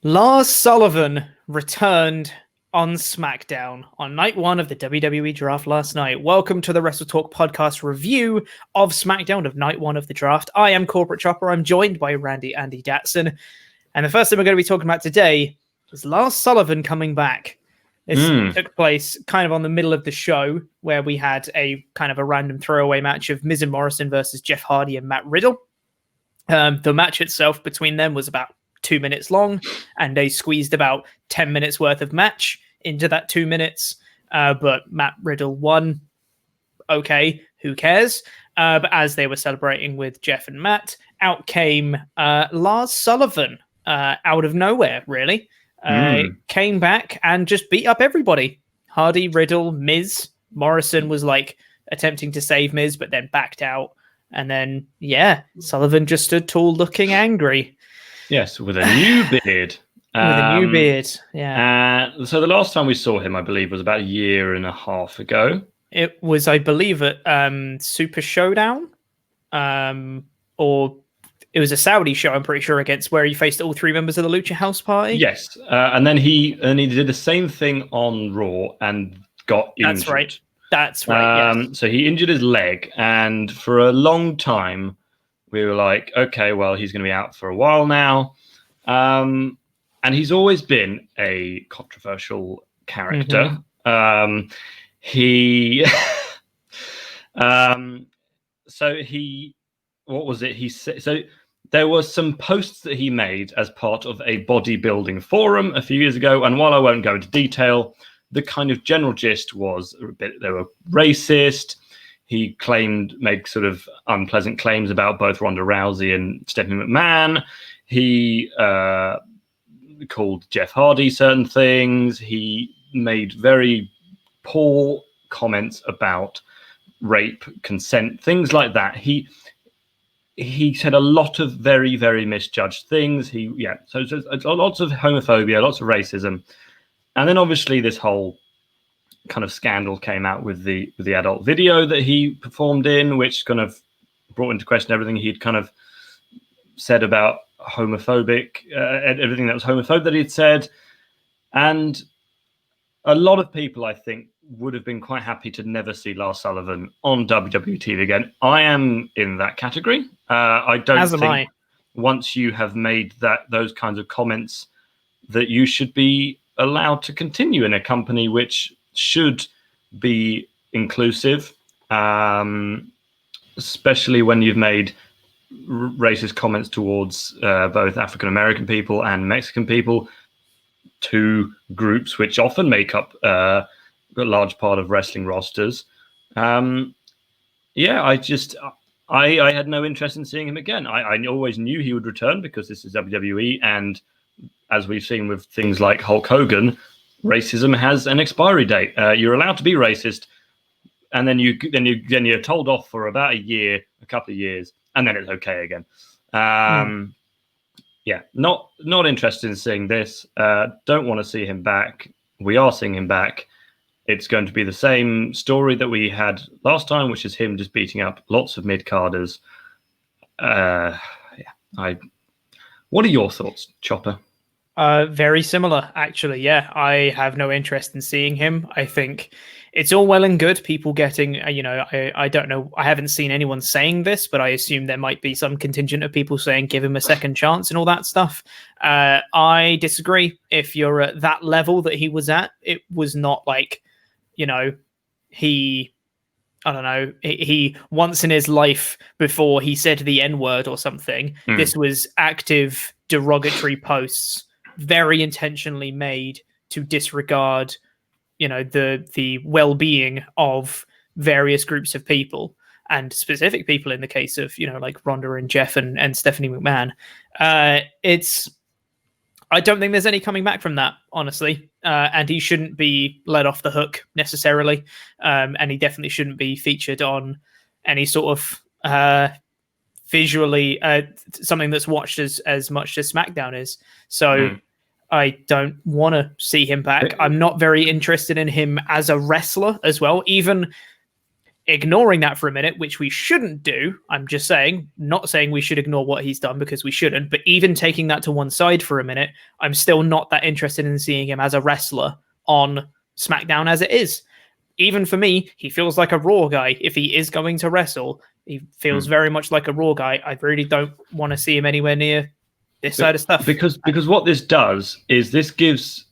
Lars Sullivan returned on SmackDown on night one of the WWE Draft last night. Welcome to the WrestleTalk podcast review of SmackDown of night one of the draft. I am Corporate Chopper. I'm joined by Andy Datson. And the first thing we're going to be talking about today is Lars Sullivan coming back. This took place kind of on the middle of the show where we had a kind of a random throwaway match of Miz and Morrison versus Jeff Hardy and Matt Riddle. The match itself between them was about 2 minutes long, and they squeezed about 10 minutes worth of match into that 2 minutes. But Matt Riddle won. Okay, who cares? But as they were celebrating with Jeff and Matt, out came Lars Sullivan out of nowhere, really. Came back and just beat up everybody. Hardy, Riddle, Miz. Morrison was like attempting to save Miz, but then backed out. And then, Sullivan just stood tall looking angry. Yes, with a new beard. Yeah. So the last time we saw him, I believe, was about a year and a half ago. It was, I believe, at Super Showdown. Or it was a Saudi show, I'm pretty sure, against where he faced all three members of the Lucha House Party. Yes. And then he did the same thing on Raw and got injured. That's right. Yes. So he injured his leg, and for a long time, we were like, okay, well, he's going to be out for a while now. And he's always been a controversial character. What was it? He said, so there were some posts that he made as part of a bodybuilding forum a few years ago. And while I won't go into detail, the kind of general gist was they were racist. He made sort of unpleasant claims about both Ronda Rousey and Stephanie McMahon. He called Jeff Hardy certain things. He made very poor comments about rape, consent, things like that. He said a lot of very, very misjudged things. So lots of homophobia, lots of racism. And then obviously this whole kind of scandal came out with the adult video that he performed in, which kind of brought into question everything he'd kind of said about everything that was homophobic that he'd said. And a lot of people, I think, would have been quite happy to never see Lars Sullivan on WWE TV again. I am in that category. I don't think once you have made those kinds of comments that you should be allowed to continue in a company which should be inclusive, especially when you've made racist comments towards both African American people and Mexican people, two groups which often make up a large part of wrestling rosters. I had no interest in seeing him again. I always knew he would return because this is WWE, and as we've seen with things like Hulk Hogan, racism has an expiry date. You're allowed to be racist, and then you're told off for about a couple of years, and then it's okay again. Not interested in seeing this. Don't want to see him back. We are seeing him back. It's going to be the same story that we had last time, which is him just beating up lots of mid-carders. What are your thoughts, Chopper? Very similar, actually. Yeah, I have no interest in seeing him. I think it's all well and good people getting, I don't know. I haven't seen anyone saying this, but I assume there might be some contingent of people saying give him a second chance and all that stuff. I disagree. If you're at that level that he was at, it was not like, he once in his life before he said the N-word or something. This was active derogatory posts, very intentionally made to disregard, the well-being of various groups of people and specific people in the case of, like Ronda and Jeff and Stephanie McMahon. I don't think there's any coming back from that, honestly. And he shouldn't be let off the hook necessarily. And he definitely shouldn't be featured on any sort of visually something that's watched as much as SmackDown is. So I don't want to see him back. I'm not very interested in him as a wrestler as well. Even ignoring that for a minute, which we shouldn't do. I'm just saying, not saying we should ignore what he's done because we shouldn't, but even taking that to one side for a minute, I'm still not that interested in seeing him as a wrestler on SmackDown as it is. Even for me, he feels like a Raw guy. If he is going to wrestle, he feels very much like a Raw guy. I really don't want to see him anywhere near this side of stuff. Because what this does is this gives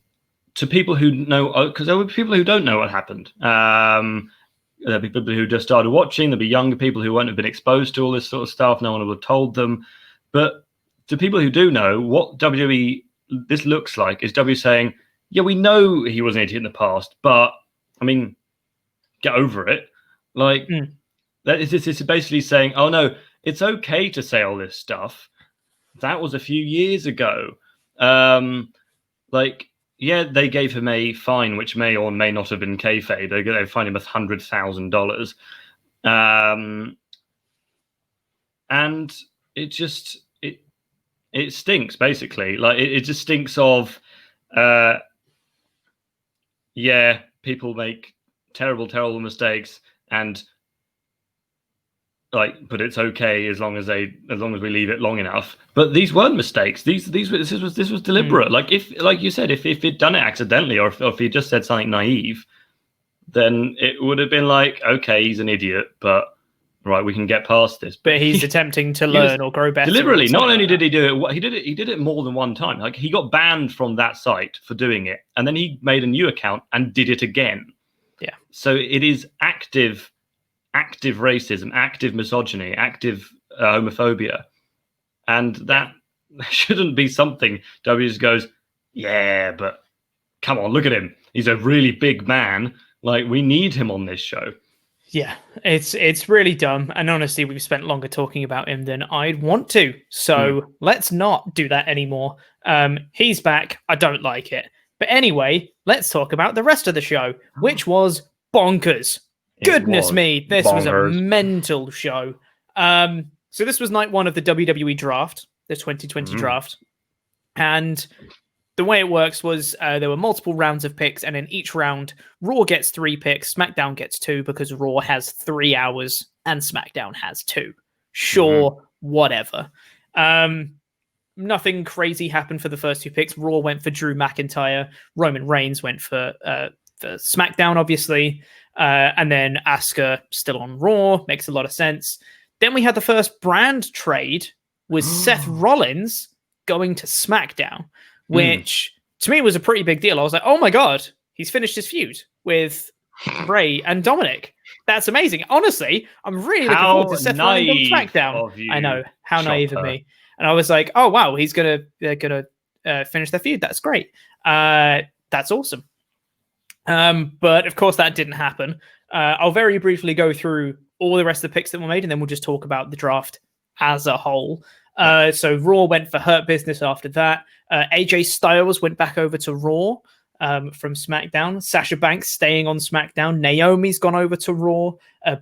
to people who know, because there will be people who don't know what happened. There'll be people who just started watching. There'll be younger people who won't have been exposed to all this sort of stuff. No one will have told them. But to people who do know, what WWE this looks like is WWE saying, yeah, we know he was an idiot in the past, but, I mean, get over it. Like, it's basically saying, oh, no, it's okay to say all this stuff. That was a few years ago. Yeah, they gave him a fine, which may or may not have been kayfabe. They fined him $100,000. And it just, it stinks, basically. Like, it just stinks of, yeah, people make terrible, terrible mistakes, and but it's okay as long as we leave it long enough. But these weren't mistakes. This was deliberate. Like you said, if he'd done it accidentally, or if he just said something naive, then it would have been like, okay, he's an idiot, but right, we can get past this. But he's attempting to learn or grow better. Deliberately. Not only did he do it, he did it more than one time. Like, he got banned from that site for doing it, and then he made a new account and did it again. Yeah. So it is active racism, active misogyny, active homophobia. And that shouldn't be something W just goes, yeah, but come on, look at him. He's a really big man. Like, we need him on this show. Yeah, it's really dumb. And honestly, we've spent longer talking about him than I'd want to. So let's not do that anymore. He's back. I don't like it. But anyway, let's talk about the rest of the show, which was bonkers. Goodness me, this was a mental show. So this was night one of the WWE Draft, the 2020 Draft. And the way it works was there were multiple rounds of picks, and in each round, Raw gets 3 picks, SmackDown gets 2, because Raw has 3 hours and SmackDown has 2. Sure, whatever. Nothing crazy happened for the first 2 picks. Raw went for Drew McIntyre. Roman Reigns went for SmackDown, obviously. And then Asuka still on Raw. Makes a lot of sense. Then we had the first brand trade with Seth Rollins going to SmackDown, which to me was a pretty big deal. I was like, oh my God, he's finished his feud with Bray and Dominic. That's amazing. Honestly, I'm really looking forward to Seth Rollins on SmackDown. I know, how naive of me. And I was like, oh wow, they're gonna finish their feud. That's great. That's awesome. But of course that didn't happen. I'll very briefly go through all the rest of the picks that were made, and then we'll just talk about the draft as a whole. So Raw went for Hurt Business after that. AJ Styles went back over to Raw from SmackDown. Sasha Banks staying on SmackDown. Naomi's gone over to Raw.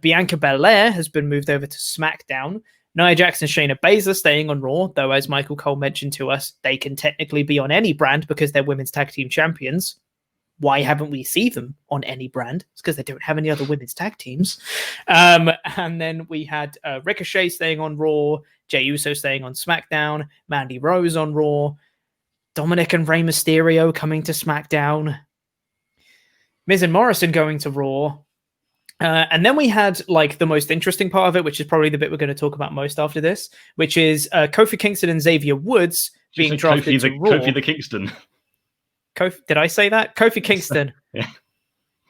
Bianca Belair has been moved over to SmackDown. Nia Jax and Shayna Baszler staying on Raw, though as Michael Cole mentioned to us, they can technically be on any brand because they're women's tag team champions. Why haven't we seen them on any brand? It's because they don't have any other women's tag teams. And then we had Ricochet staying on Raw, Jey Uso staying on SmackDown, Mandy Rose on Raw, Dominic and Rey Mysterio coming to SmackDown, Miz and Morrison going to Raw. And then we had like the most interesting part of it, which is probably the bit we're going to talk about most after this, which is Kofi Kingston and Xavier Woods being drafted to Raw. Kofi the Kingston. Did I say that? Kofi Kingston. Yeah.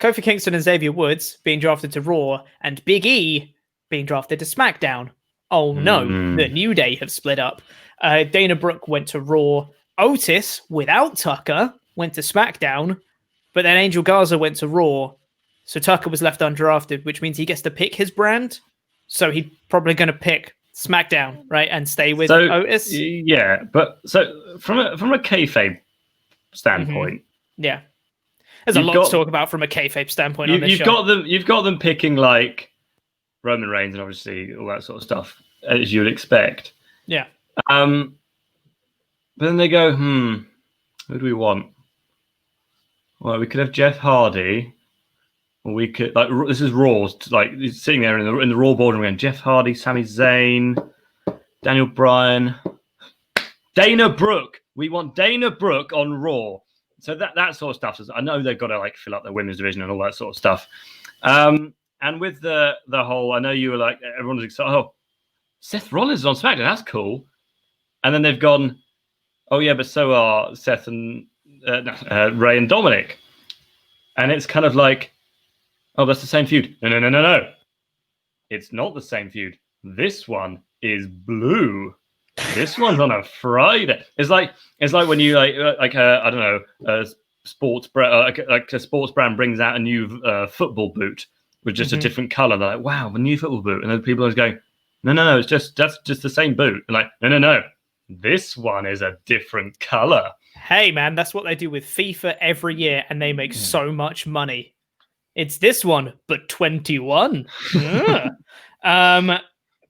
Kofi Kingston and Xavier Woods being drafted to Raw, and Big E being drafted to SmackDown. Oh no, the New Day have split up. Dana Brooke went to Raw. Otis, without Tucker, went to SmackDown, but then Angel Garza went to Raw. So Tucker was left undrafted, which means he gets to pick his brand. So he's probably going to pick SmackDown, right, and stay with Otis. Yeah, but so from a kayfabe standpoint, yeah, there's a lot to talk about from a kayfabe standpoint on this show. You've got them picking like Roman Reigns and obviously all that sort of stuff as you would expect. Yeah. But then they go, who do we want? Well, we could have Jeff Hardy, We could this is Raw. Like he's sitting there in the Raw boardroom going, Jeff Hardy, Sami Zayn, Daniel Bryan, Dana Brooke. We want Dana Brooke on Raw. So that sort of stuff. I know they've got to like fill up their women's division and all that sort of stuff. And with the whole, I know you were like, everyone was excited. Oh, Seth Rollins is on SmackDown. That's cool. And then they've gone, oh yeah, but so are Seth and Ray and Dominic. And it's kind of like, oh, that's the same feud. No. It's not the same feud. This one is blue. This one's on a Friday. It's like when you I don't know, a sports brand, like a sports brand brings out a new football boot with just a different color. They're like, wow, a new football boot, and then people are going, no, that's just the same boot. And like, no, this one is a different color. Hey man, that's what they do with FIFA every year, and they make so much money. It's this one, but 21.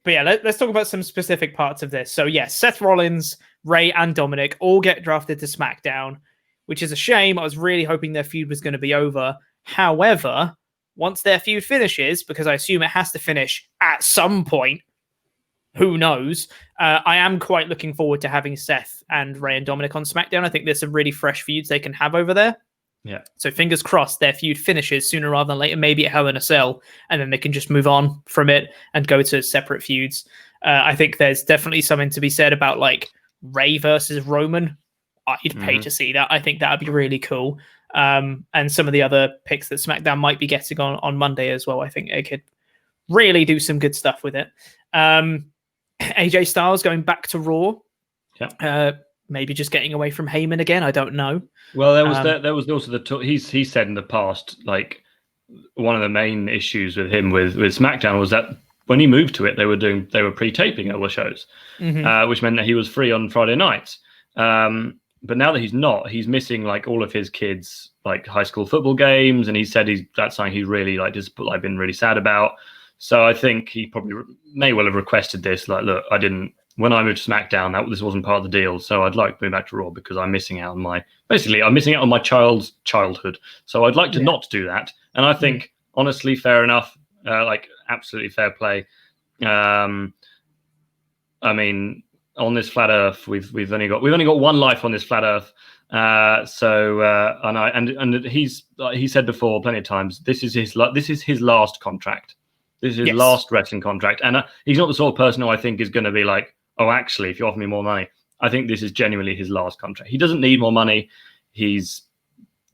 But yeah, let's talk about some specific parts of this. So yeah, Seth Rollins, Ray, and Dominic all get drafted to SmackDown, which is a shame. I was really hoping their feud was going to be over. However, once their feud finishes, because I assume it has to finish at some point, who knows? I am quite looking forward to having Seth and Ray and Dominic on SmackDown. I think there's some really fresh feuds they can have over there. Yeah. So fingers crossed their feud finishes sooner rather than later, maybe at Hell in a Cell, and then they can just move on from it and go to separate feuds. I think there's definitely something to be said about like Ray versus Roman. I'd pay to see that. I think that would be really cool. And some of the other picks that SmackDown might be getting on Monday as well. I think they could really do some good stuff with it. AJ Styles going back to Raw. Yeah. Maybe just getting away from Heyman again. I don't know. Well, there was also he said in the past, like one of the main issues with him with SmackDown was that when he moved to it, they were pre-taping all the shows, which meant that he was free on Friday nights. But now that he's not, he's missing like all of his kids' like high school football games, and he said that's something he's really been really sad about. So I think he probably may well have requested this. Like, look, when I moved to SmackDown, this wasn't part of the deal. So I'd like to move back to Raw because I'm missing out on my child's childhood. So I'd like to not do that. And I think, honestly, fair enough. Like, absolutely fair play. I mean, on this flat Earth, we've only got one life on this flat Earth. And he said before plenty of times, this is his last contract. This is his last wrestling contract. And he's not the sort of person who I think is going to be like, oh, actually, if you offer me more money, I think this is genuinely his last contract. He doesn't need more money. He's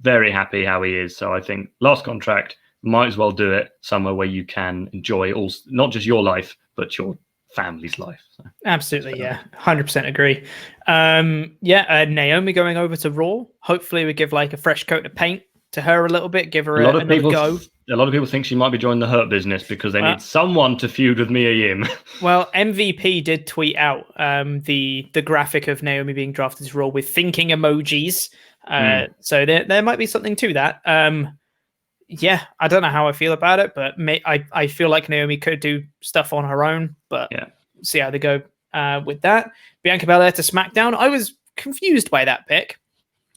very happy how he is. So I think last contract, might as well do it somewhere where you can enjoy not just your life, but your family's life. So. Absolutely, yeah. 100% agree. Naomi going over to Raw. Hopefully we give like a fresh coat of paint to her a little bit, give her another go. A lot of people think she might be joining the Hurt Business because they need someone to feud with Mia Yim. Well, MVP did tweet out the graphic of Naomi being drafted to Raw with thinking emojis. So there might be something to that. I don't know how I feel about it, but I feel like Naomi could do stuff on her own, but see how they go with that. Bianca Belair to SmackDown. I was confused by that pick.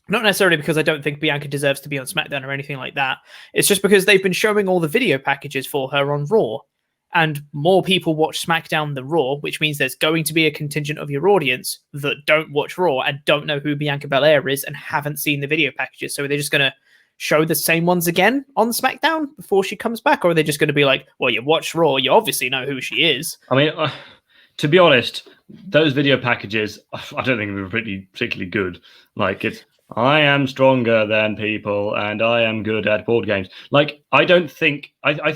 Not necessarily because I don't think Bianca deserves to be on SmackDown or anything like that. It's just because they've been showing all the video packages for her on Raw. And more people watch SmackDown than Raw, which means there's going to be a contingent of your audience that don't watch Raw and don't know who Bianca Belair is and haven't seen the video packages. So they're just going to show the same ones again on SmackDown before she comes back? Or are they just going to be like, well, you watch Raw, you obviously know who she is? I mean, to be honest, those video packages, I don't think they're particularly good. Like, it's, I am stronger than people and I am good at board games. Like, I think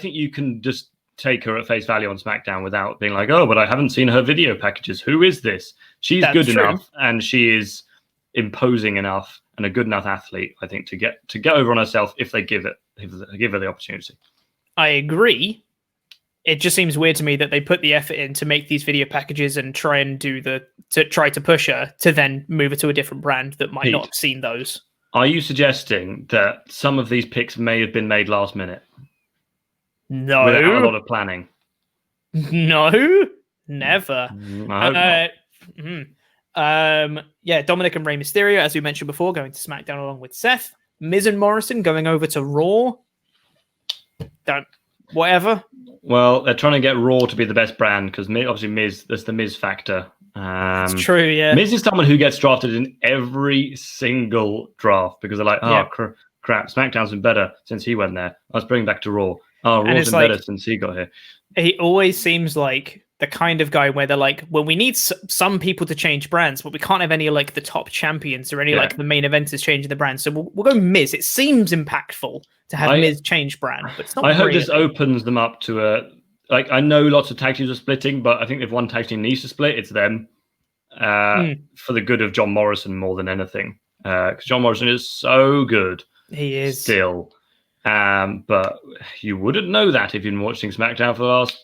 you can just take her at face value on SmackDown without being like, oh, but I haven't seen her video packages. Who is this? She's good enough and she is imposing enough and a good enough athlete, I think, to get over on herself if they give her the opportunity. I agree. It just seems weird to me that they put the effort in to make these video packages and try to push her to then move her to a different brand that might not have seen those. Are you suggesting that some of these picks may have been made last minute? No. Without a lot of planning? No, never. I hope not. Dominic and Rey Mysterio, as we mentioned before, going to SmackDown along with Seth. Miz and Morrison going over to Raw. don't, whatever. Well, they're trying to get Raw to be the best brand because obviously Miz, there's the Miz factor. It's true, yeah. Miz is someone who gets drafted in every single draft because they're like, crap, SmackDown's been better since he went there. Let's bring him back to Raw. Oh, Raw's been better since he got here. He always seems like the kind of guy where they're like, well, we need some people to change brands, but we can't have any like the top champions or any like the main eventers changing the brand. So we'll go Miz. It seems impactful to have Miz change brand, but it's not. I hope this opens them up to a like. I know lots of tag teams are splitting, but I think if one tag team needs to split, it's them for the good of John Morrison more than anything. Because John Morrison is so good. He is still. But you wouldn't know that if you've been watching SmackDown for the last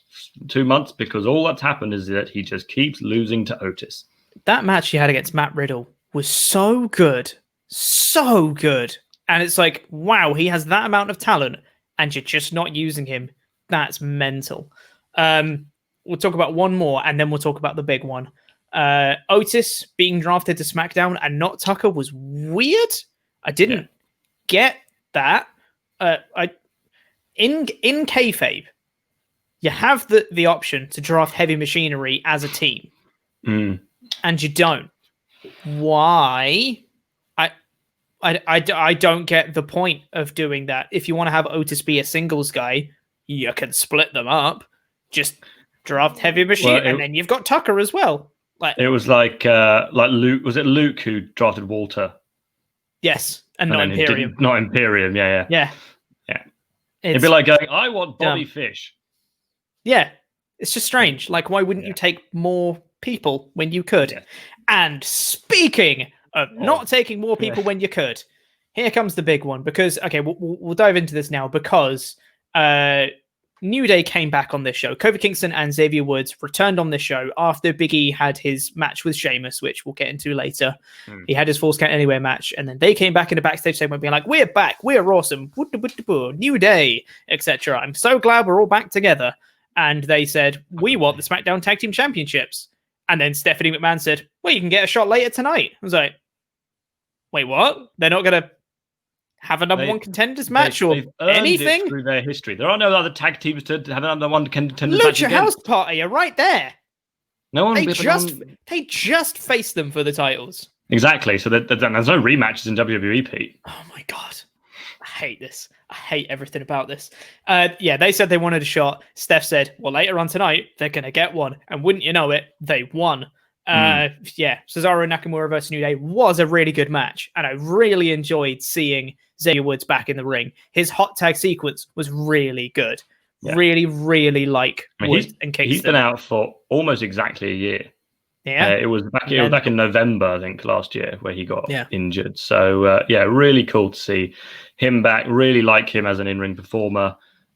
2 months because all that's happened is that he just keeps losing to Otis. That match he had against Matt Riddle was so good. So good. And it's like, wow, he has that amount of talent and you're just not using him. That's mental. We'll talk about one more and then we'll talk about the big one. Otis being drafted to SmackDown and not Tucker was weird. I didn't get that. In kayfabe, you have the option to draft Heavy Machinery as a team, and you don't. Why? I don't get the point of doing that. If you want to have Otis be a singles guy, you can split them up. Just draft Heavy Machine, and then you've got Tucker as well. Like it was like Luke. Was it Luke who drafted Walter? Yes, and not Imperium. Not Imperium. Yeah. It'd be like going, I want Bobby Fish. Yeah, it's just strange. Like, why wouldn't you take more people when you could? Yeah. And speaking of not taking more people when you could, here comes the big one. Because, okay, we'll dive into this now because New Day came back on this show. Kofi Kingston and Xavier Woods returned on this show after Big E had his match with Sheamus, which we'll get into later. He had his Falls Count Anywhere match, and then they came back in a backstage segment being like, we're back, we're awesome, New Day, etc. I'm so glad we're all back together. And they said, we want the SmackDown Tag Team Championships. And then Stephanie McMahon said, well, you can get a shot later tonight. I was like, wait, what? They're not going to have a number one contenders match or anything through their history. There are no other tag teams to have another one contenders match. Lucha House Party are right there. No one. They just faced them for the titles. Exactly. So there's no rematches in WWE, Pete. Oh my god, I hate this. I hate everything about this. They said they wanted a shot. Steph said, well, later on tonight they're gonna get one, and wouldn't you know it, they won. Cesaro and Nakamura versus New Day was a really good match, and I really enjoyed seeing Xavier Woods back in the ring. His hot tag sequence was really good. Yeah. Really, really like Woods and Kingston. He's been out for almost exactly a year. Yeah, it was back in November, I think, last year where he got injured. So really cool to see him back. Really like him as an in-ring performer.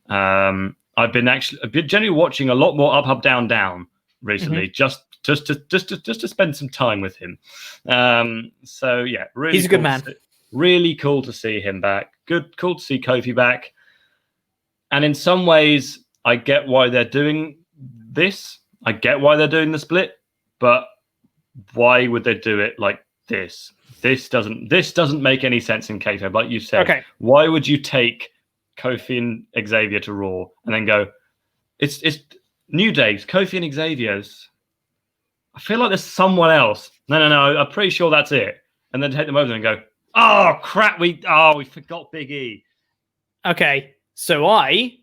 I've been generally watching a lot more up, down, down recently. Just to spend some time with him. Really he's a good man. Really cool to see him back. Cool to see Kofi back. And in some ways, I get why they're doing this. I get why they're doing the split, but why would they do it like this? This doesn't make any sense in kayfabe. Like you said, okay. Why would you take Kofi and Xavier to Raw and then go, it's New Days, Kofi and Xavier's. I feel like there's someone else. No, I'm pretty sure that's it. And then take them over and go, oh, crap, we forgot Big E. Okay, so I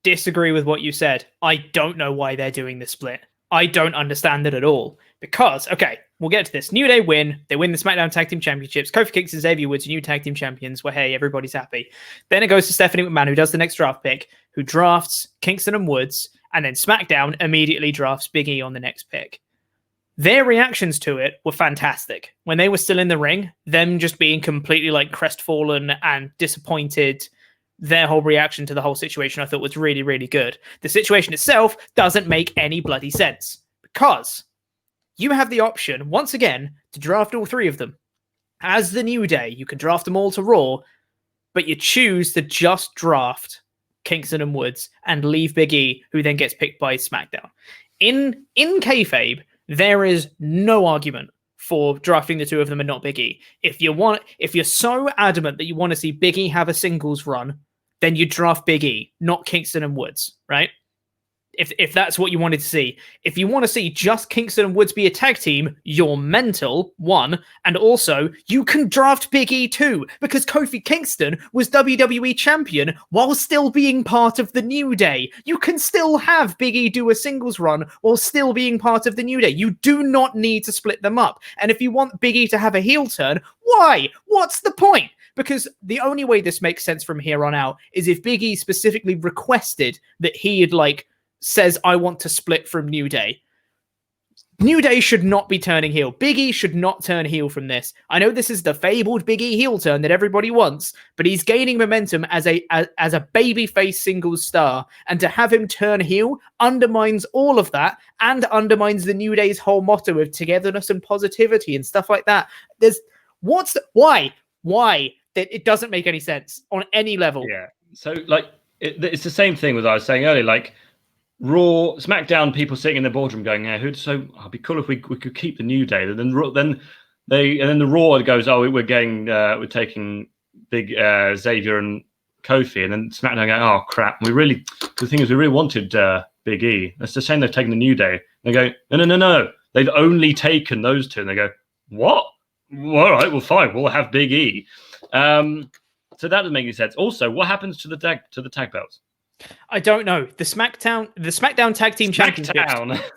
disagree with what you said. I don't know why they're doing this split. I don't understand it at all. Because, okay, we'll get to this. New Day win. They win the SmackDown Tag Team Championships. Kofi Kingston and Xavier Woods, new tag team champions, where, hey, everybody's happy. Then it goes to Stephanie McMahon, who does the next draft pick, who drafts Kingston and Woods, and then SmackDown immediately drafts Big E on the next pick. Their reactions to it were fantastic. When they were still in the ring, them just being completely like crestfallen and disappointed, their whole reaction to the whole situation I thought was really, really good. The situation itself doesn't make any bloody sense because you have the option, once again, to draft all three of them. As the New Day, you can draft them all to Raw, but you choose to just draft Kingston and Woods and leave Big E, who then gets picked by SmackDown. In kayfabe, there is no argument for drafting the two of them and not Big E. If you're so adamant that you want to see Big E have a singles run, then you draft Big E, not Kingston and Woods, right? If that's what you wanted to see. If you want to see just Kingston and Woods be a tag team, you're mental, one. And also, you can draft Big E too, because Kofi Kingston was WWE champion while still being part of the New Day. You can still have Big E do a singles run while still being part of the New Day. You do not need to split them up. And if you want Big E to have a heel turn, why? What's the point? Because the only way this makes sense from here on out is if Big E specifically requested that he had, like, says, I want to split from New Day. New Day should not be turning heel. Big E should not turn heel from this. I know this is the fabled Big E heel turn that everybody wants, but he's gaining momentum as a babyface singles star, and to have him turn heel undermines all of that and undermines the New Day's whole motto of togetherness and positivity and stuff like that. Why? It doesn't make any sense on any level. Yeah. So, like, it's the same thing as I was saying earlier. Like, Raw, SmackDown, people sitting in the boardroom going, "Yeah, it'd be cool if we could keep the New Day." And then the Raw goes, "Oh, we're taking Big Xavier and Kofi," and then SmackDown going, "Oh crap, the thing is, we really wanted Big E. It's the shame they've taken the New Day." And they go, "No, they've only taken those two." And they go, "What? Well, all right, well, fine, we'll have Big E." So that doesn't make any sense. Also, what happens to the tag belts? I don't know. The SmackDown Tag Team Championships.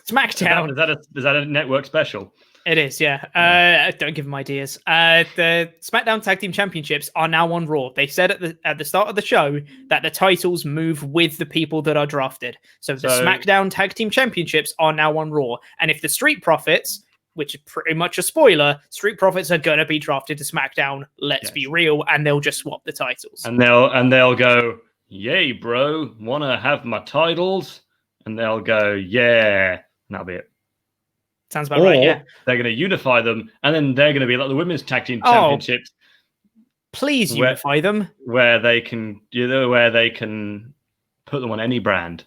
SmackDown. Is that a network special? It is, yeah. Don't give them ideas. The SmackDown Tag Team Championships are now on Raw. They said at the start of the show that the titles move with the people that are drafted. So the SmackDown Tag Team Championships are now on Raw. And if the Street Profits, which is pretty much a spoiler, Street Profits are going to be drafted to SmackDown, let's be real, and they'll just swap the titles. And they'll go, "Yay, bro, want to have my titles?" And they'll go, "Yeah." And that'll be it. Sounds about right, yeah. They're going to unify them, and then they're going to be like the Women's Tag Team Championships. Please unify them. Where they can put them on any brand.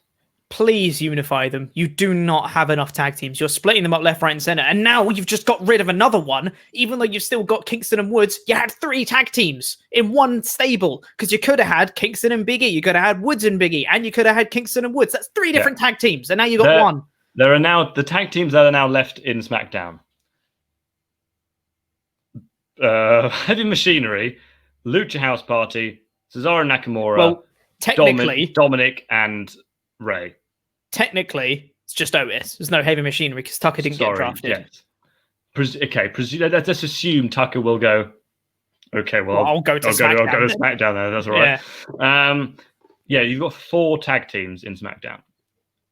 Please unify them. You do not have enough tag teams. You're splitting them up left, right, and center. And now you've just got rid of another one. Even though you've still got Kingston and Woods, you had 3 tag teams in one stable. Because you could have had Kingston and Big E. You could have had Woods and Big E. And you could have had Kingston and Woods. That's 3 different tag teams. And now you got one. There are now the tag teams that are now left in SmackDown. Heavy Machinery, Lucha House Party, Cesaro and Nakamura, well, technically, Dominic and Ray. Technically, it's just Otis. There's no Heavy Machinery because Tucker didn't get drafted. Yes. Let's assume Tucker will go. Okay, well, I'll go to SmackDown. I'll go to SmackDown. Then that's all right. Yeah. You've got 4 tag teams in SmackDown,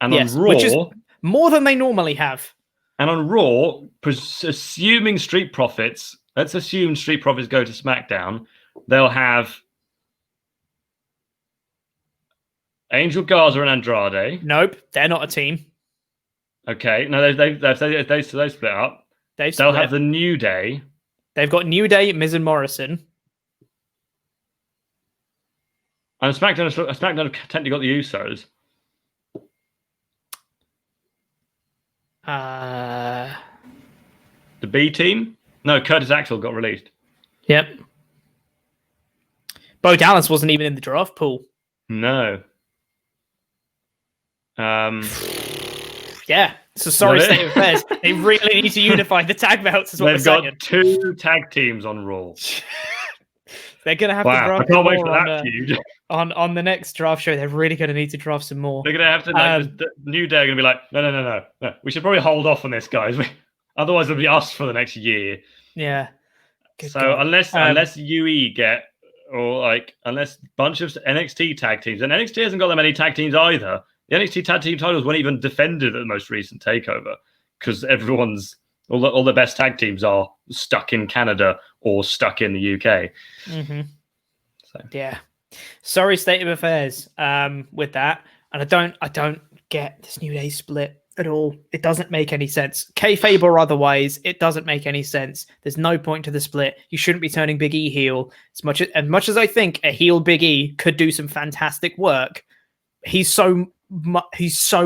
and on Raw, which is more than they normally have. And on Raw, assuming Street Profits, let's assume Street Profits go to SmackDown. They'll have Angel Garza and Andrade. Nope, they're not a team. Okay, no, they split up. They'll have the New Day. They've got New Day, Miz and Morrison. And SmackDown have technically got the Usos. The B team? No, Curtis Axel got released. Yep. Bo Dallas wasn't even in the draft pool. No. Yeah, it's a sorry state of affairs. They really need to unify the tag belts. Is what They've got 2 tag teams on Raw. They're going to have to draft. I can't wait for that feud. On the next draft show, they're really going to need to draft some more. They're going to have to. The New Day are going to be like, no. We should probably hold off on this, guys. Otherwise, it'll be us for the next year. Yeah. Good God. Unless UE get, or like, unless a bunch of NXT tag teams, and NXT hasn't got that many tag teams either. The NXT tag team titles weren't even defended at the most recent takeover because all the best tag teams are stuck in Canada or stuck in the UK. Mm-hmm. So. Yeah. Sorry state of affairs with that. And I don't get this New Day split at all. It doesn't make any sense. Kayfabe or otherwise, it doesn't make any sense. There's no point to the split. You shouldn't be turning Big E heel. As much as I think a heel Big E could do some fantastic work, he's so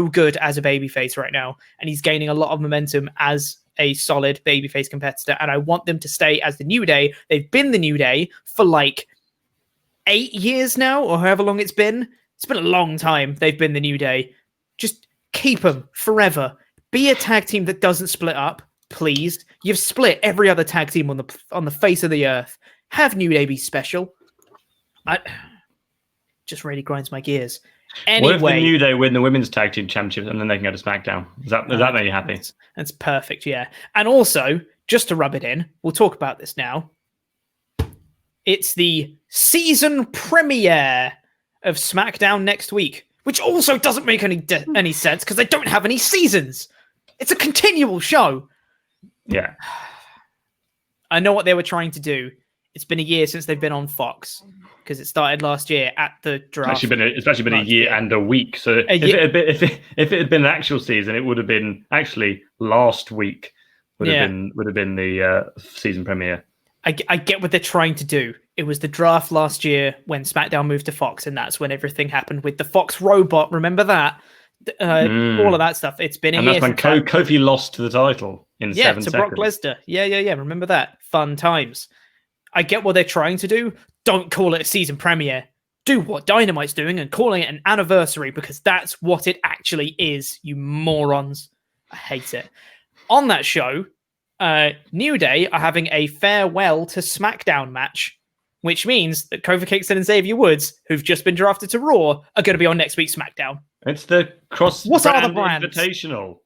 good as a babyface right now, and he's gaining a lot of momentum as a solid babyface competitor, and I want them to stay as the New Day. They've been the New Day for like 8 years now, or however long it's been. It's been a long time they've been the New Day. Just keep them forever. Be a tag team that doesn't split up, please. You've split every other tag team on the face of the earth. Have New Day be special. Just really grinds my gears. Anyway, what if the New Day win the women's tag team championship and then they can go to SmackDown? Does that make you happy? That's perfect, yeah. And also, just to rub it in, we'll talk about this now. It's the season premiere of SmackDown next week, which also doesn't make any sense because they don't have any seasons. It's a continual show. Yeah. I know what they were trying to do. It's been a year since they've been on Fox because it started last year at the draft. It's actually been a year and a week. So if it had been an actual season, it would have been actually last week would have been the season premiere. I get what they're trying to do. It was the draft last year when SmackDown moved to Fox, and that's when everything happened with the Fox robot. Remember that? All of that stuff. It's been a year. And that's when Kofi lost to the title in 7 seconds. Brock Lesnar. Yeah. Remember that? Fun times. I get what they're trying to do. Don't call it a season premiere. Do what Dynamite's doing and calling it an anniversary because that's what it actually is, you morons. I hate it. On that show, New Day are having a farewell to SmackDown match, which means that Kofi Kingston and Xavier Woods, who've just been drafted to Raw, are going to be on next week's SmackDown. It's the cross-brand invitational.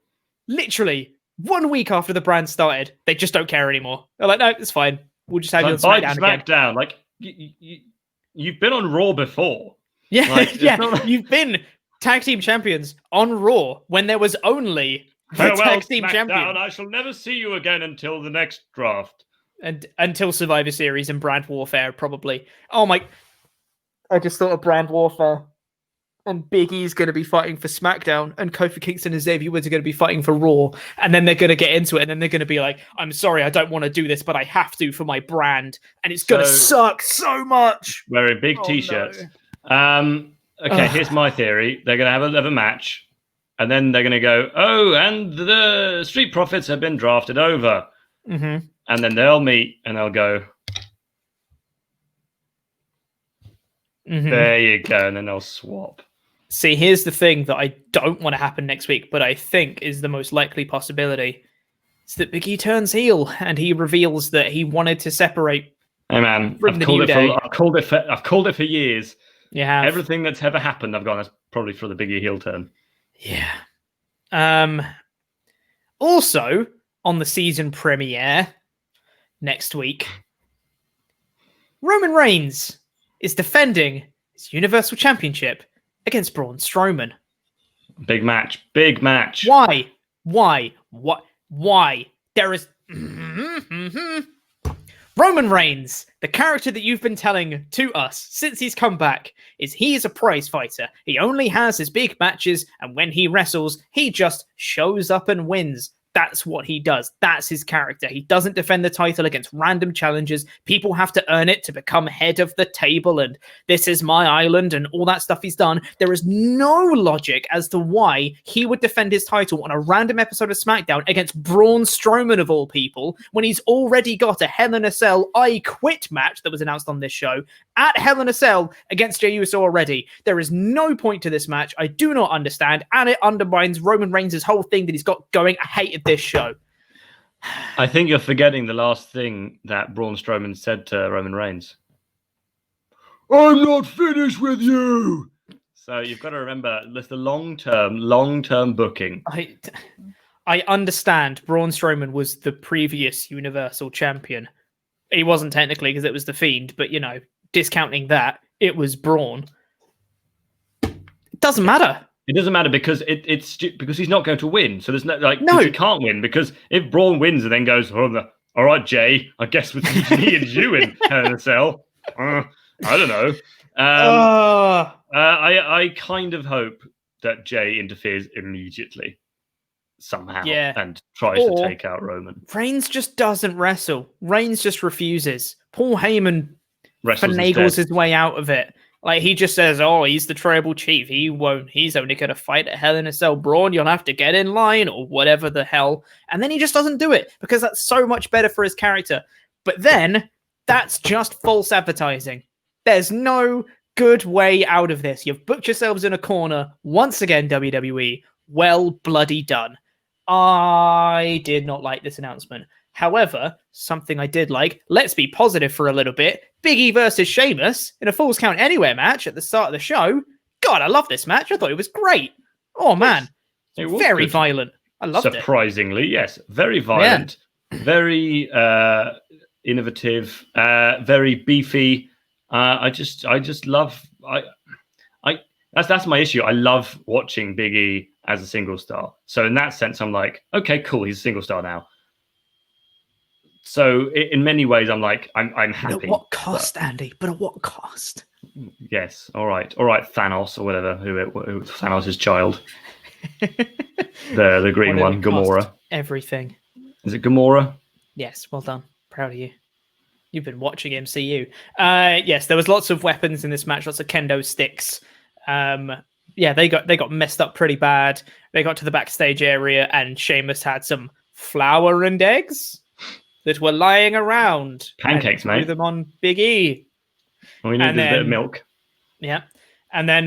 Literally, 1 week after the brand started, they just don't care anymore. They're like, no, it's fine. We'll just have you on SmackDown again. Like, you've been on Raw before. Yeah, like, You've been tag team champions on Raw when there was only the tag team champion. I shall never see you again until the next draft. And until Survivor Series and Brand Warfare, probably. Oh my... I just thought of Brand Warfare. And Big E's going to be fighting for SmackDown, and Kofi Kingston and Xavier Woods are going to be fighting for Raw, and then they're going to get into it, and then they're going to be like, I'm sorry, I don't want to do this, but I have to for my brand, and it's going to suck so much. Wearing big t-shirts. No. Okay, here's my theory. They're going to have a match, and then they're going to go, oh, and the Street Profits have been drafted over. Mm-hmm. And then they'll meet, and they'll go, there you go, and then they'll swap. See, here's the thing that I don't want to happen next week, but I think is the most likely possibility. It's that Big E turns heel and he reveals that he wanted to separate. Hey man, I've called it for years. Yeah. Everything that's ever happened, I've gone, that's probably for the Big E heel turn. Yeah. Also, on the season premiere next week, Roman Reigns is defending his Universal Championship against Braun Strowman. Big match. Why? There is... Roman Reigns, the character that you've been telling to us since he's come back, he's a prize fighter. He only has his big matches, and when he wrestles, he just shows up and wins. That's what he does. That's his character. He doesn't defend the title against random challenges. People have to earn it to become head of the table, and this is my island, and all that stuff he's done. There is no logic as to why he would defend his title on a random episode of SmackDown against Braun Strowman, of all people, when he's already got a Hell in a Cell I Quit match that was announced on this show at Hell in a Cell against Jey Uso already. There is no point to this match. I do not understand, and it undermines Roman Reigns' whole thing that he's got going. I hated this show. I think you're forgetting the last thing that Braun Strowman said to Roman Reigns. I'm not finished with you. So you've got to remember, there's the long-term booking. I understand Braun Strowman was the previous Universal Champion. He wasn't technically because it was the Fiend, but discounting that, it was Braun. It doesn't matter. It doesn't matter because it's because he's not going to win. So there's no. He can't win because if Braun wins and then goes, all right, Jay, I guess with me and you in Hell in a Cell. I don't know. I kind of hope that Jay interferes immediately somehow and tries to take out Roman. Reigns just doesn't wrestle. Reigns just refuses. Paul Heyman finagles his way out of it. Like, he just says, he's the tribal chief. He won't. He's only going to fight at Hell in a Cell. Braun, you'll have to get in line or whatever the hell. And then he just doesn't do it because that's so much better for his character. But then, that's just false advertising. There's no good way out of this. You've booked yourselves in a corner once again, WWE. Well bloody done. I did not like this announcement. However, something I did like, let's be positive for a little bit. Big E versus Sheamus in a Falls Count Anywhere match at the start of the show. God, I love this match. I thought it was great. Oh, man. It was very good. Violent. I loved it. Surprisingly, yes. Very violent. Yeah. Very innovative. Very beefy. I just love... That's my issue. I love watching Big E as a single star. So in that sense, I'm like, okay, cool. He's a single star now. So in many ways, I'm like, I'm happy. But at what cost, Andy? But at what cost? Yes. All right. Thanos or whatever. Who Thanos' child? the green one, Gamora. Everything. Is it Gamora? Yes. Well done. Proud of you. You've been watching MCU. Yes, there was lots of weapons in this match. Lots of kendo sticks. Yeah, they got messed up pretty bad. They got to the backstage area, and Sheamus had some flour and eggs that were lying around. Pancakes, mate. Threw them on Big E. All we need is a bit of milk. Yeah, and then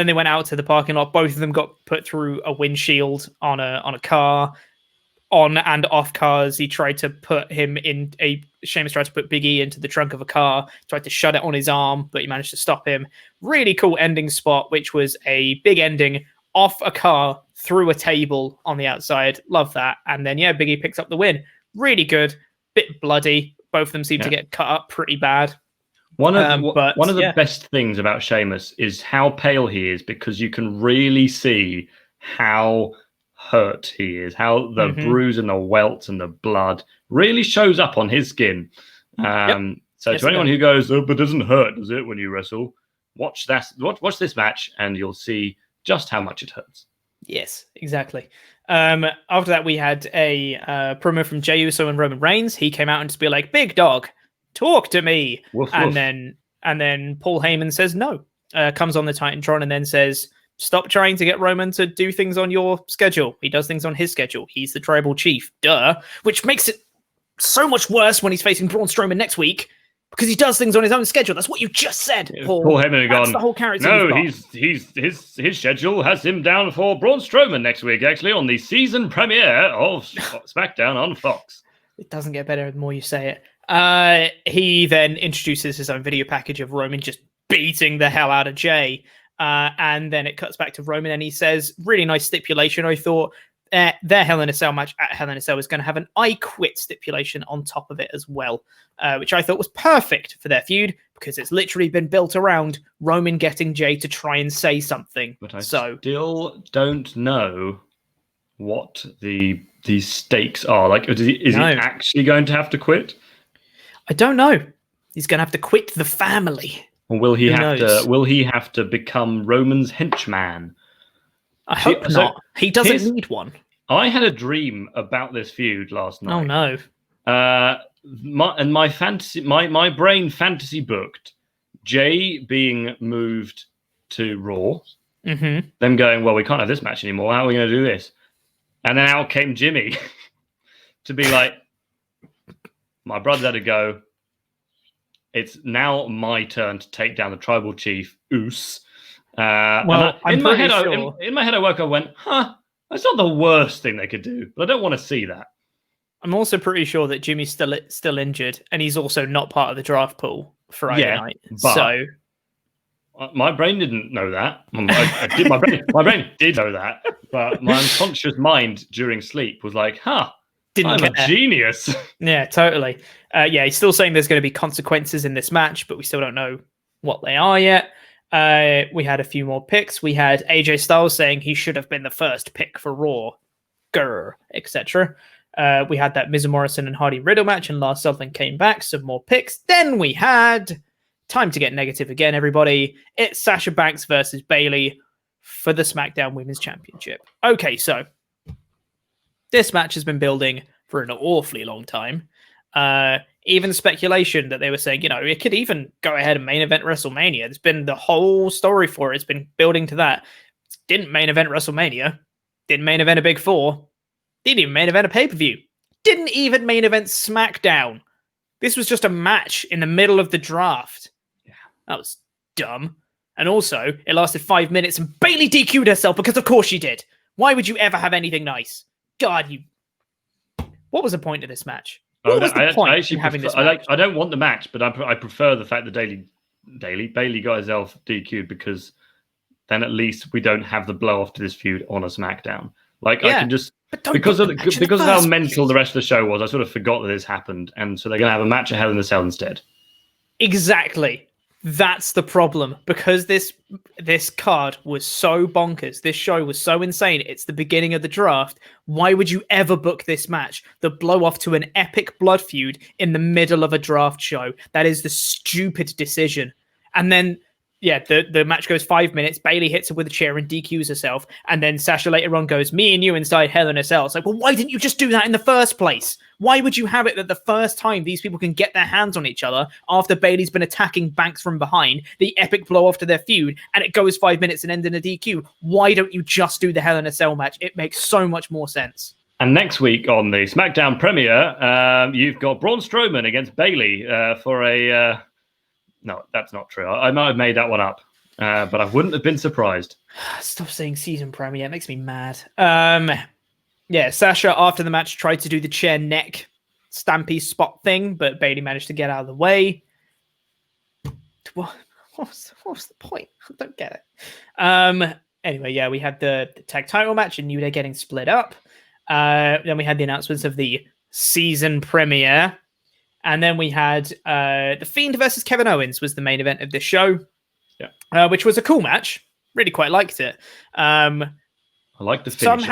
they went out to the parking lot. Both of them got put through a windshield on a car. On and off cars, Sheamus tried to put Big E into the trunk of a car, tried to shut it on his arm, but he managed to stop him. Really cool ending spot, which was a big ending off a car through a table on the outside. Love that. And then, yeah, Big E picks up the win. Really good. Bit bloody. Both of them seem to get cut up pretty bad. One of the best things about Sheamus is how pale he is, because you can really see how hurt he is, how the bruise and the welt and the blood really shows up on his skin. So to anyone who goes, oh, but it doesn't hurt, does it, when you wrestle? Watch this match and you'll see just how much it hurts. Yes, exactly. After that, we had a promo from Jey Uso and Roman Reigns. He came out and just be like, "Big dog, talk to me." Woof, and woof. then Paul Heyman says no. Comes on the Titantron and then says, "Stop trying to get Roman to do things on your schedule. He does things on his schedule. He's the tribal chief." Duh. Which makes it so much worse when he's facing Braun Strowman next week, because he does things on his own schedule. That's what you just said, Paul. Paul Heyman had gone, the whole character. No, his schedule has him down for Braun Strowman next week, actually, on the season premiere of SmackDown on Fox. It doesn't get better the more you say it. He then introduces his own video package of Roman just beating the hell out of Jey. And then it cuts back to Roman, and he says, really nice stipulation, I thought. Their Hell in a Cell match at Hell in a Cell is going to have an I Quit stipulation on top of it as well, which I thought was perfect for their feud, because it's literally been built around Roman getting Jey to try and say something. But I still don't know what the stakes are. Like, is he actually going to have to quit? I don't know. He's going to have to quit the family. Or will he have to become Roman's henchman? I hope not. He doesn't need one. I had a dream about this feud last night. Oh no! My brain fantasy booked Jey being moved to Raw. Mm-hmm. Them going, well, we can't have this match anymore. How are we going to do this? And then out came Jimmy to be like, my brother's had to go. It's now my turn to take down the tribal chief, Uso. In my head, I woke up and went, that's not the worst thing they could do, but I don't want to see that. I'm also pretty sure that Jimmy's still injured, and he's also not part of the draft pool Friday night. So my brain didn't know that. My brain did know that, but my unconscious mind during sleep was like, I'm a genius. Yeah, totally. He's still saying there's going to be consequences in this match, but we still don't know what they are yet. We had a few more picks. We had AJ Styles saying he should have been the first pick for Raw, etc. We had that Miz Morrison and Hardy Riddle match, and Lars Sullivan came back. Some more picks. Then we had time to get negative again, everybody. It's Sasha Banks versus Bayley for the SmackDown Women's Championship. Okay, so this match has been building for an awfully long time. Even speculation that they were saying, it could even go ahead and main event WrestleMania. There's been the whole story for it. It's been building to that. Didn't main event WrestleMania. Didn't main event a Big Four. Didn't even main event a pay-per-view. Didn't even main event SmackDown. This was just a match in the middle of the draft. Yeah. That was dumb. And also, it lasted 5 minutes and Bayley DQ'd herself because of course she did. Why would you ever have anything nice? God, you... What was the point of this match? What was the point in having this match? I don't want the match, but I prefer the fact that Bayley got herself DQ'd, because then at least we don't have the blow off to this feud on a SmackDown. Like, I can just... Because of how mental the rest of the show was, I sort of forgot that this happened. And so they're going to have a match at Hell in a Cell instead. Exactly. That's the problem, because this card was so bonkers. This show was so insane. It's the beginning of the draft. Why would you ever book this match? The blow off to an epic blood feud in the middle of a draft show. That is the stupid decision. And then, yeah, the match goes 5 minutes. Bayley hits her with a chair and DQs herself. And then Sasha later on goes, me and you inside Hell in a Cell. It's like, well, why didn't you just do that in the first place? Why would you have it that the first time these people can get their hands on each other after Bayley's been attacking Banks from behind, the epic blow off to their feud, and it goes 5 minutes and ends in a DQ? Why don't you just do the Hell in a Cell match? It makes so much more sense. And next week on the SmackDown premiere, you've got Braun Strowman against Bayley for a... No, that's not true. I might have made that one up, but I wouldn't have been surprised. Stop saying season premiere. It makes me mad. Yeah, Sasha, after the match, tried to do the chair neck stampy spot thing, but Bayley managed to get out of the way. What was the point? I don't get it. Anyway, yeah, we had the tag title match and New Day getting split up. Then we had the announcements of the season premiere. And then we had The Fiend versus Kevin Owens was the main event of this show, which was a cool match. Really quite liked it. I like the finish.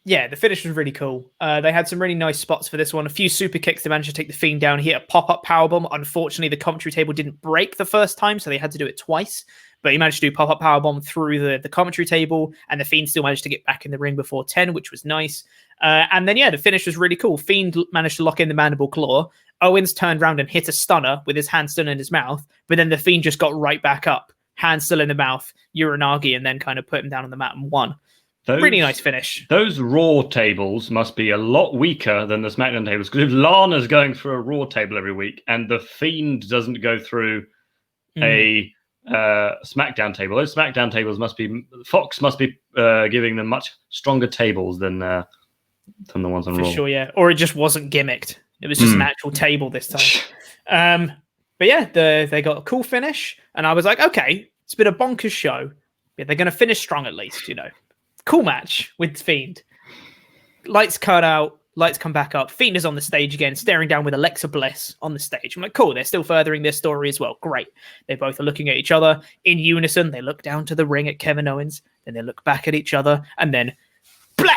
The finish was really cool. They had some really nice spots for this one. A few super kicks to manage to take the Fiend down. He hit a pop-up powerbomb. Unfortunately, the commentary table didn't break the first time, so they had to do it twice. But he managed to do pop-up powerbomb through the commentary table, and the Fiend still managed to get back in the ring before 10, which was nice. And then, the finish was really cool. Fiend managed to lock in the mandible claw. Owens turned around and hit a stunner with his hand still in his mouth, but then the Fiend just got right back up, hand still in the mouth, Uranagi, and then kind of put him down on the mat and won. Really nice finish. Those Raw tables must be a lot weaker than the SmackDown tables, because if Lana's going through a Raw table every week and the Fiend doesn't go through a SmackDown table, those SmackDown tables Fox must be giving them much stronger tables than the ones on Raw. For sure, yeah. Or it just wasn't gimmicked. It was just an actual table this time. But yeah, they got a cool finish, and I was like, okay, it's been a bonkers show. Yeah, they're going to finish strong at least, Cool match with Fiend. Lights cut out, lights come back up. Fiend is on the stage again, staring down with Alexa Bliss on the stage. I'm like, cool, they're still furthering their story as well. Great. They both are looking at each other in unison. They look down to the ring at Kevin Owens, then they look back at each other, and then blah!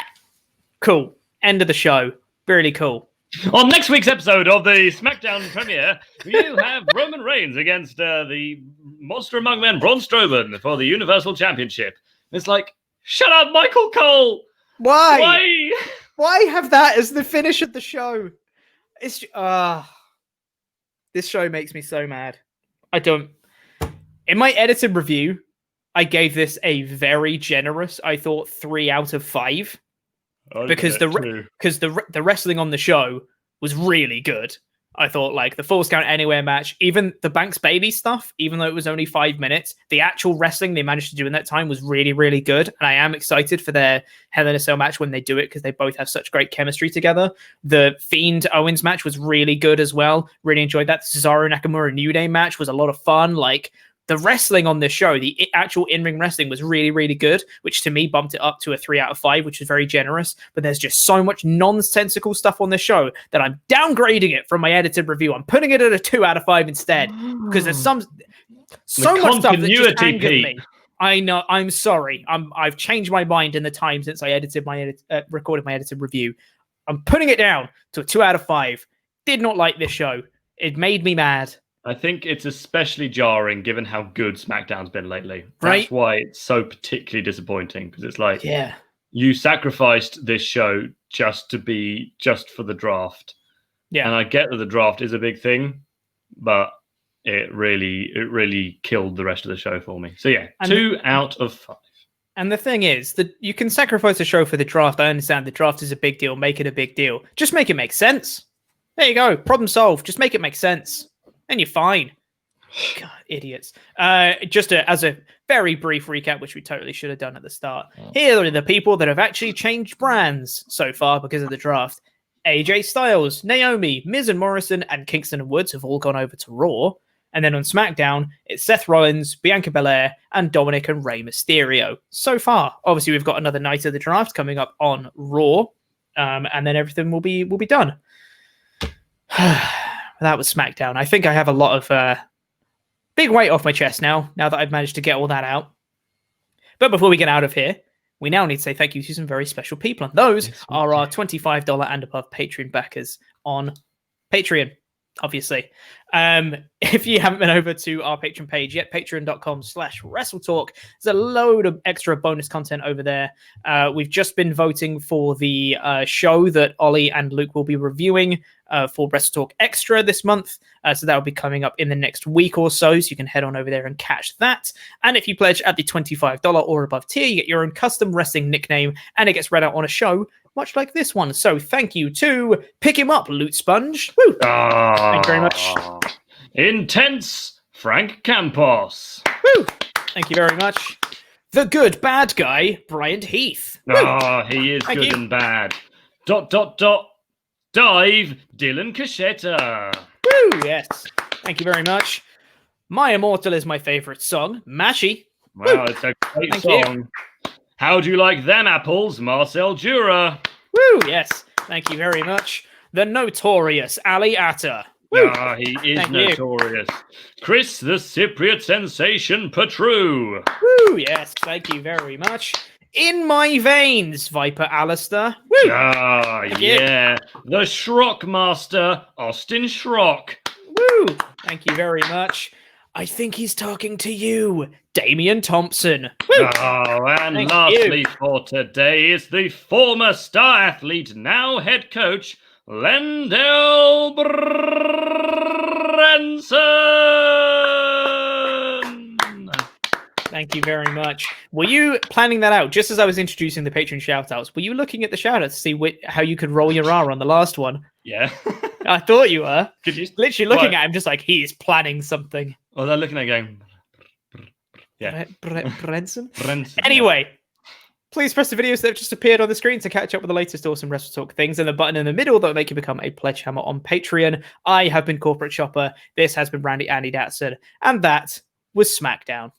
Cool. End of the show. Really cool. On next week's episode of the SmackDown premiere, you have Roman Reigns against the Monster Among Men, Braun Strowman, for the Universal Championship. It's like, shut up, Michael Cole! Why have that as the finish of the show? It's this show makes me so mad. In my edited review, I gave this a very generous, I thought, 3 out of 5. Because the wrestling on the show was really good. I thought, like, the Falls Count Anywhere match, even the Banks Bayley stuff, even though it was only 5 minutes, the actual wrestling they managed to do in that time was really, really good. And I am excited for their Hell in a Cell match when they do it, because they both have such great chemistry together. The Fiend Owens match was really good as well. Really enjoyed that. The Cesaro Nakamura New Day match was a lot of fun. Like, the wrestling on this show, the actual in-ring wrestling was really, really good, which to me bumped it up to a 3 out of 5, which is very generous. But there's just so much nonsensical stuff on this show that I'm downgrading it from my edited review. I'm putting it at a 2 out of 5 instead, because there's so much stuff that just angered me. I know. I'm sorry. I've changed my mind in the time since I recorded my edited review. I'm putting it down to a 2 out of 5. Did not like this show. It made me mad. I think it's especially jarring given how good SmackDown's been lately. Right? That's why it's so particularly disappointing, because it's like, you sacrificed this show just for the draft. Yeah. And I get that the draft is a big thing, but it really killed the rest of the show for me. So yeah, 2 out of 5. And the thing is that you can sacrifice a show for the draft. I understand the draft is a big deal. Make it a big deal. Just make it make sense. There you go. Problem solved. Just make it make sense. And you're fine. God, idiots. As a very brief recap, which we totally should have done at the start. Here are the people that have actually changed brands so far because of the draft. AJ Styles, Naomi, Miz and Morrison, and Kingston and Woods have all gone over to Raw. And then on SmackDown, it's Seth Rollins, Bianca Belair, and Dominic and Rey Mysterio. So far, obviously, we've got another night of the draft coming up on Raw, and then everything will be done. That was SmackDown. I think I have a lot of big weight off my chest now that I've managed to get all that out. But before we get out of here, we now need to say thank you to some very special people. And those are our $25 and above Patreon backers on Patreon, obviously. If you haven't been over to our Patreon page yet, patreon.com/WrestleTalk, there's a load of extra bonus content over there. We've just been voting for the show that Ollie and Luke will be reviewing for WrestleTalk Extra this month. So that will be coming up in the next week or so. So you can head on over there and catch that. And if you pledge at the $25 or above tier, you get your own custom wrestling nickname and it gets read out on a show, much like this one. So thank you to Pick Him Up, Loot Sponge. Woo! Thank you very much. Intense Frank Campos. Woo! Thank you very much. The Good Bad Guy, Bryant Heath. He is Thank good you. and bad. ... Dive, Dylan Cachetta. Woo! Yes. Thank you very much. My Immortal is my favorite song, Mashy. Wow, it's a great Thank song. How do you like them apples, Marcel Dura? Woo! Yes. Thank you very much. The Notorious Ali Atta. Woo! He is Thank you. notorious. Chris, the Cypriot sensation, Patru. Woo! Yes. Thank you very much. In My Veins, Viper Alistair. Woo! Thank you. Yeah. The Schrock Master, Austin Schrock. Woo! Thank you very much. I think he's talking to you, Damian Thompson. Woo! And Thank lastly you. for today is the former star athlete, now head coach, Lendell Branson. Thank you very much. Were you planning that out just as I was introducing the patron shoutouts? Were you looking at the shoutouts to see how you could roll your R on the last one? Yeah. I thought you were. Could you Literally looking at him just like he is planning something. Oh, they're looking at it going. Yeah. Branson? Branson. Anyway, please press the videos that have just appeared on the screen to catch up with the latest awesome WrestleTalk things, and the button in the middle that will make you become a pledge hammer on Patreon. I have been Corporate Shopper. This has been Randy Andy Datson, and that was SmackDown.